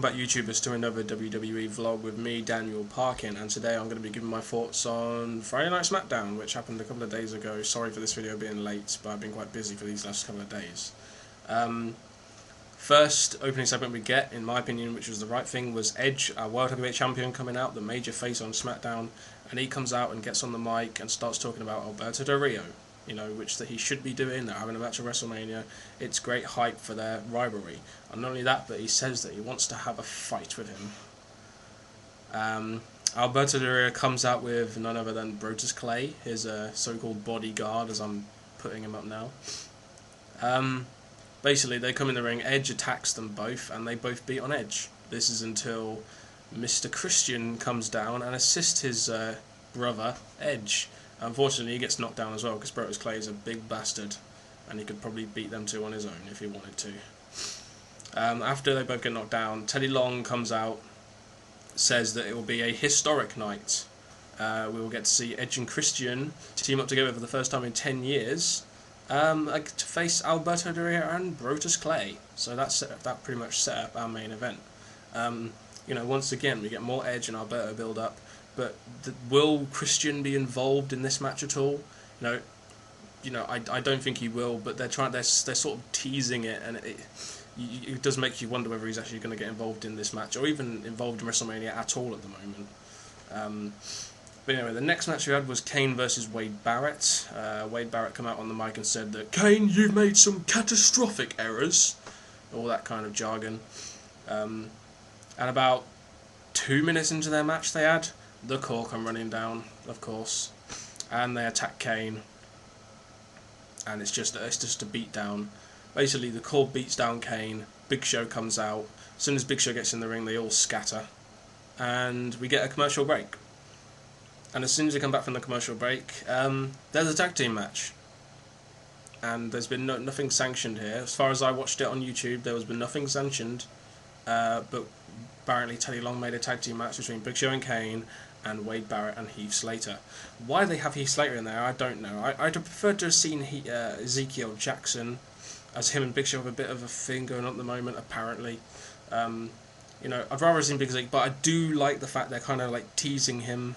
back, YouTubers, to another WWE vlog with me, Daniel Parkin, and today I'm going to be giving my thoughts on Friday Night Smackdown, which happened a couple of days ago. Sorry for this video being late, but I've been quite busy for these last couple of days. First opening segment we get, in my opinion, which was the right thing, was Edge, our World Heavyweight Champion, coming out, the major face on Smackdown, and he comes out and gets on the mic and starts talking about Alberto Del Rio, you know, which that he should be doing. They're having a match at WrestleMania. It's great hype for their rivalry. And not only that, but he says that he wants to have a fight with him. Alberto Del Rio comes out with none other than Brodus Clay, his so-called bodyguard, as I'm putting him up now. Basically, they come in the ring, Edge attacks them both, and they both beat on Edge. This is until Mr. Christian comes down and assists his brother, Edge. Unfortunately, he gets knocked down as well, because Brodus Clay is a big bastard, and he could probably beat them two on his own if he wanted to. After they both get knocked down, Teddy Long comes out, says that it will be a historic night. We will get to see Edge and Christian team up together for the first time in 10 years, to face Alberto Del Rio and Brodus Clay. So that pretty much set up our main event. You know, once again, we get more Edge and Alberto build up. But will Christian be involved in this match at all? You know, I don't think he will. But they're sort of teasing it, and it does make you wonder whether he's actually going to get involved in this match, or even involved in WrestleMania at all at the moment. But anyway, the next match we had was Kane versus Wade Barrett. Wade Barrett came out on the mic and said that, "Kane, you've made some catastrophic errors," all that kind of jargon. And about 2 minutes into their match, they had the Corre come running down, of course, and they attack Kane, and it's just a beat down. Basically, the Corre beats down Kane. Big Show comes out. As soon as Big Show gets in the ring, they all scatter, and we get a commercial break. And as soon as we come back from the commercial break, there's a tag team match, and there's been nothing sanctioned here. As far as I watched it on YouTube, there has been nothing sanctioned, but apparently Teddy Long made a tag team match between Big Show and Kane, and Wade Barrett and Heath Slater. Why they have Heath Slater in there, I don't know. I'd have preferred to have seen Ezekiel Jackson, as him and Big Show have a bit of a thing going on at the moment, apparently. You know, I'd rather have seen Big Show, but I do like the fact they're kind of like teasing him.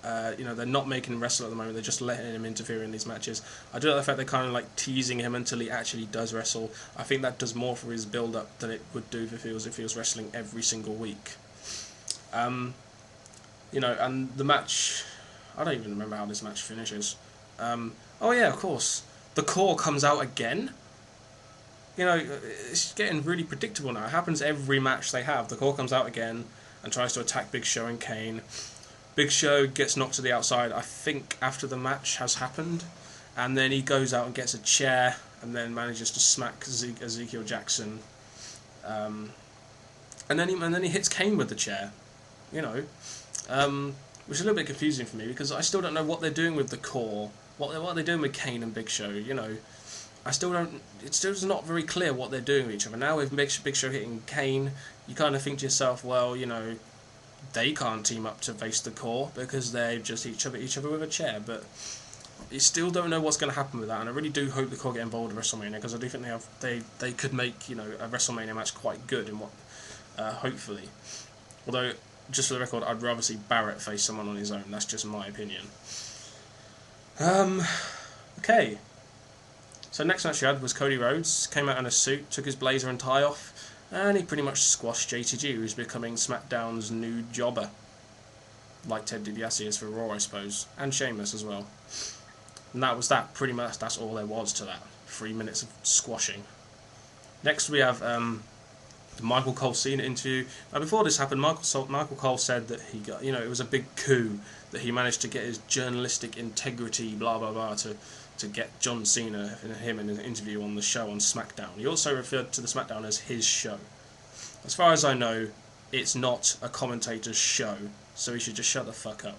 You know, they're not making him wrestle at the moment, they're just letting him interfere in these matches. I do like the fact they're kind of like teasing him until he actually does wrestle. I think that does more for his build-up than it would do if he was wrestling every single week. You know, and the match, I don't even remember how this match finishes. Oh yeah, of course, the Corre comes out again. You know, it's getting really predictable now. It happens every match they have. The Corre comes out again and tries to attack Big Show and Kane. Big Show gets knocked to the outside, I think, after the match has happened, and then he goes out and gets a chair, and then manages to smack Ezekiel Jackson, and then he hits Kane with the chair, you know, which is a little bit confusing for me, because I still don't know what they're doing with the Corre, what are they doing with Kane and Big Show, you know. It's still not very clear what they're doing with each other. Now with Big Show hitting Kane, you kind of think to yourself, well, you know, they can't team up to face the Corre because they just hit each other with a chair. But you still don't know what's going to happen with that, and I really do hope the Corre get involved in WrestleMania, because I do think they could make, you know, a WrestleMania match quite good in what hopefully. Although, just for the record, I'd rather see Barrett face someone on his own. That's just my opinion. Okay. So next match we had was Cody Rhodes. Came out in a suit, took his blazer and tie off, and he pretty much squashed JTG, who's becoming SmackDown's new jobber. Like Ted DiBiase is for Raw, I suppose. And Sheamus as well. And that was that. Pretty much that's all there was to that. 3 minutes of squashing. Next we have the Michael Cole Cena interview. Now before this happened, Michael Cole said that he got, you know, it was a big coup, that he managed to get his journalistic integrity, blah blah blah, to get John Cena and him in an interview on the show on SmackDown. He also referred to the SmackDown as his show. As far as I know, it's not a commentator's show, so he should just shut the fuck up.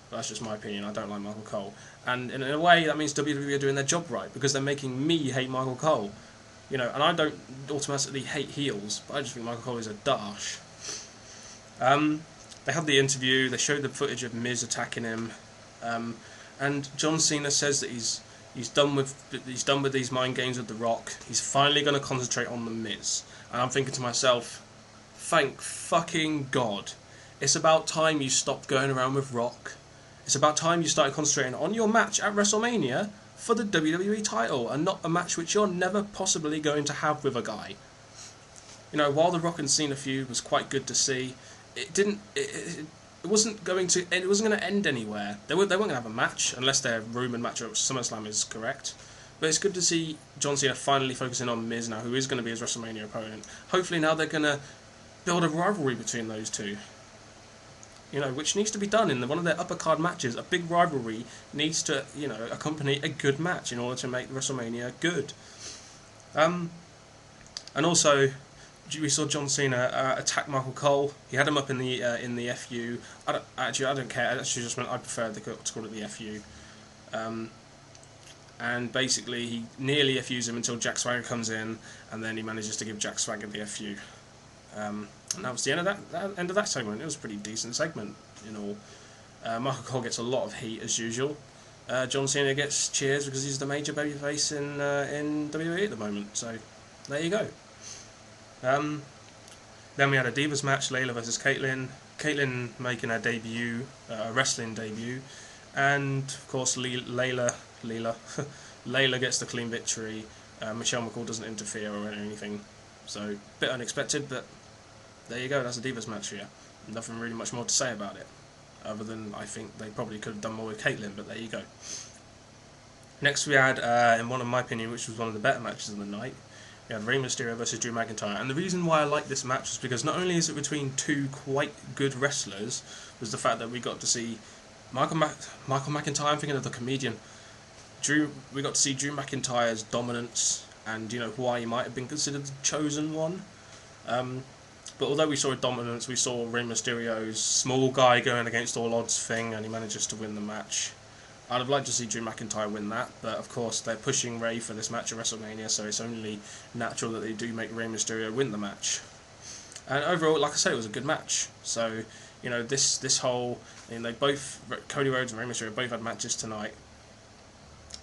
But that's just my opinion. I don't like Michael Cole. And in a way, that means WWE are doing their job right, because they're making me hate Michael Cole. You know, and I don't automatically hate heels, but I just think Michael Cole is a darsh. They had the interview, they showed the footage of Miz attacking him, and John Cena says that he's done with these mind games with The Rock. He's finally going to concentrate on The Miz. And I'm thinking to myself, Thank fucking God. It's about time you stopped going around with Rock. It's about time you started concentrating on your match at WrestleMania for the WWE title, and not a match which you're never possibly going to have with a guy. You know, while the Rock and Cena feud was quite good to see, it wasn't going to end anywhere. They weren't going to have a match unless their rumoured match at SummerSlam is correct. But it's good to see John Cena finally focusing on Miz now, who is going to be his WrestleMania opponent. Hopefully now they're going to build a rivalry between those two. You know, which needs to be done in one of their upper card matches. A big rivalry needs to, you know, accompany a good match in order to make WrestleMania good. And also, we saw John Cena attack Michael Cole. He had him up in the FU. I don't care. I prefer to call it the FU. And basically, he nearly FUs him until Jack Swagger comes in, and then he manages to give Jack Swagger the FU. And that was the end of that segment. It was a pretty decent segment, in all. Michael Cole gets a lot of heat as usual. John Cena gets cheers because he's the major babyface in WWE at the moment. So there you go. Then we had a Divas match: Layla versus Kaitlyn. Kaitlyn making her debut, wrestling debut, and of course Layla gets the clean victory. McCool doesn't interfere or anything, so a bit unexpected, but there you go. That's a Divas match for you. Nothing really much more to say about it, other than I think they probably could have done more with Kaitlyn, but there you go. Next we had, in one of my opinion, which was one of the better matches of the night, we had Rey Mysterio versus Drew McIntyre. And the reason why I like this match was because not only is it between two quite good wrestlers, was the fact that we got to see Michael McIntyre, I'm thinking of the comedian, we got to see Drew McIntyre's dominance, and you know why he might have been considered the chosen one. But although we saw a dominance, we saw Rey Mysterio's small guy going against all odds thing, and he manages to win the match. I'd have liked to see Drew McIntyre win that, but of course they're pushing Rey for this match at WrestleMania, so it's only natural that they do make Rey Mysterio win the match. And overall, like I said, it was a good match. So, you know, this whole, you know, Cody Rhodes and Rey Mysterio both had matches tonight.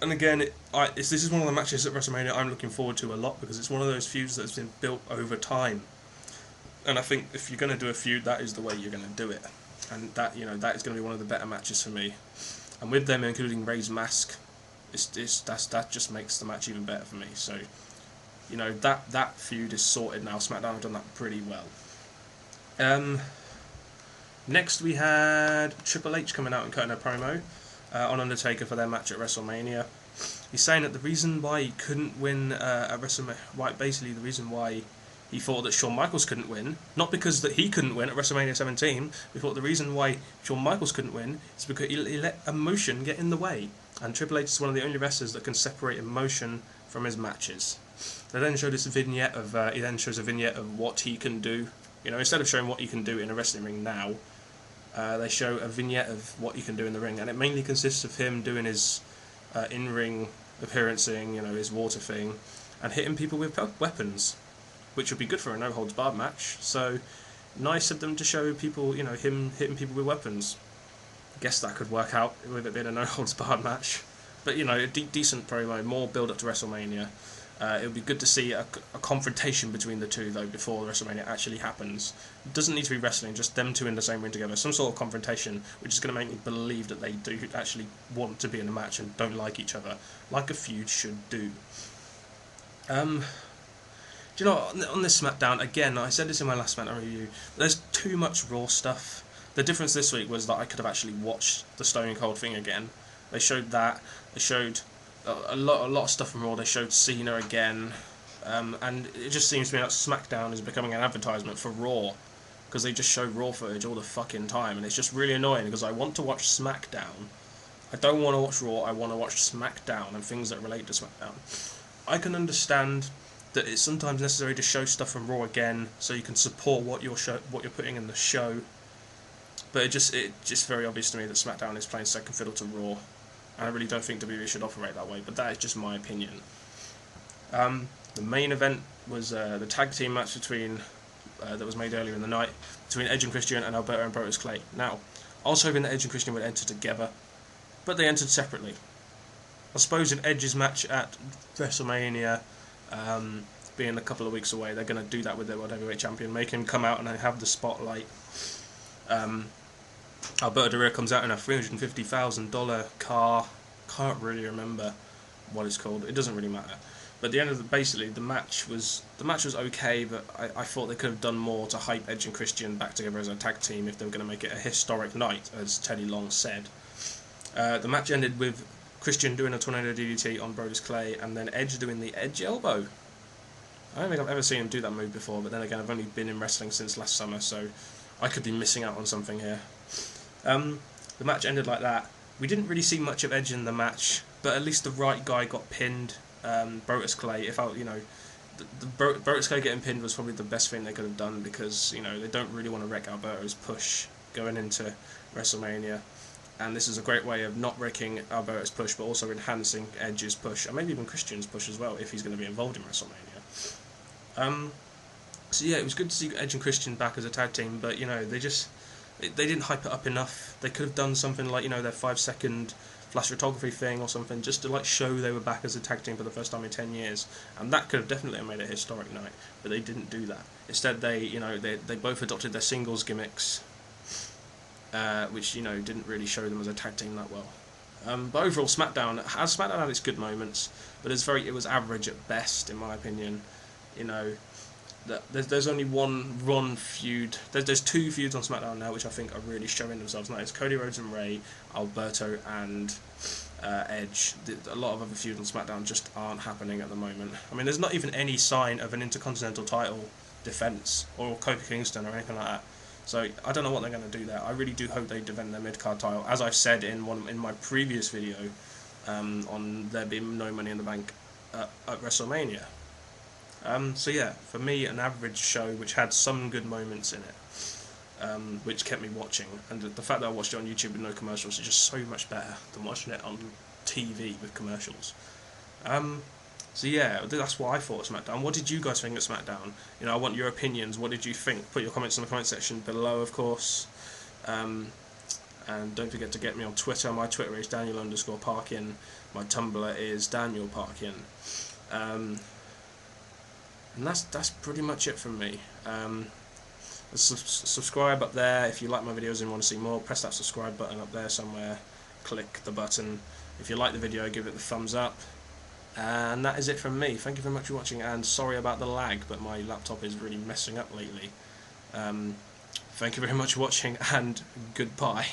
And again, this is one of the matches at WrestleMania I'm looking forward to a lot, because it's one of those feuds that's been built over time. And I think if you're going to do a feud, that is the way you're going to do it. And that, you know, that is going to be one of the better matches for me. And with them including Rey's mask, that just makes the match even better for me. So, you know, that feud is sorted now. SmackDown have done that pretty well. Next we had Triple H coming out and cutting a promo on Undertaker for their match at WrestleMania. He's saying that the reason why he couldn't win at WrestleMania, basically the reason why he thought that Shawn Michaels couldn't win, not because that he couldn't win at WrestleMania 17, he thought the reason why Shawn Michaels couldn't win is because he let emotion get in the way. And Triple H is one of the only wrestlers that can separate emotion from his matches. They then show this vignette of, he then shows a vignette of what he can do. You know, instead of showing what he can do in a wrestling ring now, they show a vignette of what he can do in the ring, and it mainly consists of him doing his in-ring appearancing, you know, his water thing, and hitting people with weapons, which would be good for a no-holds-barred match. So, nice of them to show people, you know, him hitting people with weapons. Guess that could work out with it being a no-holds-barred match. But, you know, a decent promo, more build-up to WrestleMania. It would be good to see a confrontation between the two, though, before WrestleMania actually happens. It doesn't need to be wrestling, just them two in the same ring together. Some sort of confrontation, which is going to make me believe that they do actually want to be in a match and don't like each other, like a feud should do. Do you know what, on this SmackDown, again, I said this in my last SmackDown review, there's too much Raw stuff. The difference this week was that I could have actually watched the Stone Cold thing again. They showed that, they showed a lot of stuff from Raw, they showed Cena again, and it just seems to me that SmackDown is becoming an advertisement for Raw, because they just show Raw footage all the fucking time, and it's just really annoying, because I want to watch SmackDown. I don't want to watch Raw, I want to watch SmackDown, and things that relate to SmackDown. I can understand that it's sometimes necessary to show stuff from Raw again, so you can support what you're putting in the show. But it's just very obvious to me that SmackDown is playing second fiddle to Raw, and I really don't think WWE should operate that way. But that is just my opinion. The main event was the tag team match that was made earlier in the night between Edge and Christian and Alberto and Brodus Clay. Now, I was hoping that Edge and Christian would enter together, but they entered separately. I suppose in Edge's match at WrestleMania, being a couple of weeks away, they're going to do that with their World Heavyweight Champion, make him come out and have the spotlight. Alberto Del Rio comes out in a $350,000 car. Can't really remember what it's called. It doesn't really matter. But at the end of basically the match was okay, but I thought they could have done more to hype Edge and Christian back together as a tag team if they were going to make it a historic night, as Teddy Long said. The match ended with Christian doing a tornado DDT on Brodus Clay, and then Edge doing the Edge elbow. I don't think I've ever seen him do that move before, but then again, I've only been in wrestling since last summer, so I could be missing out on something here. The match ended like that. We didn't really see much of Edge in the match, but at least the right guy got pinned. Brodus Clay, Brodus Clay getting pinned was probably the best thing they could have done, because they don't really want to wreck Alberto's push going into WrestleMania, and this is a great way of not wrecking Alberto's push, but also enhancing Edge's push, and maybe even Christian's push as well if he's going to be involved in WrestleMania. So yeah, it was good to see Edge and Christian back as a tag team, but they didn't hype it up enough. They could have done something like their 5-second flash photography thing or something, just to show they were back as a tag team for the first time in 10 years, and that could have definitely made it a historic night, but they didn't do that. Instead, they both adopted their singles gimmicks, which didn't really show them as a tag team that well. But overall, SmackDown had its good moments, but it was average at best, in my opinion. There's only one run feud. There's 2 feuds on SmackDown now which I think are really showing themselves. Now it's Cody, Rhodes and Ray, Alberto and Edge. A lot of other feuds on SmackDown just aren't happening at the moment. I mean, there's not even any sign of an Intercontinental title defense or Kofi Kingston or anything like that. So I don't know what they're going to do there. I really do hope they defend their mid-card title, as I've said in my previous video on there being no Money in the Bank at WrestleMania. So yeah, for me, an average show which had some good moments in it, which kept me watching, and the fact that I watched it on YouTube with no commercials is just so much better than watching it on TV with commercials. So yeah, that's what I thought of SmackDown. What did you guys think of SmackDown? I want your opinions. What did you think? Put your comments in the comment section below, of course. And don't forget to get me on Twitter. My Twitter is Daniel_Parkin. My Tumblr is Daniel Parkin. And that's pretty much it from me. Subscribe up there if you like my videos and want to see more. Press that subscribe button up there somewhere. Click the button. If you like the video, give it the thumbs up. And that is it from me. Thank you very much for watching, and sorry about the lag, but my laptop is really messing up lately. Thank you very much for watching, and goodbye.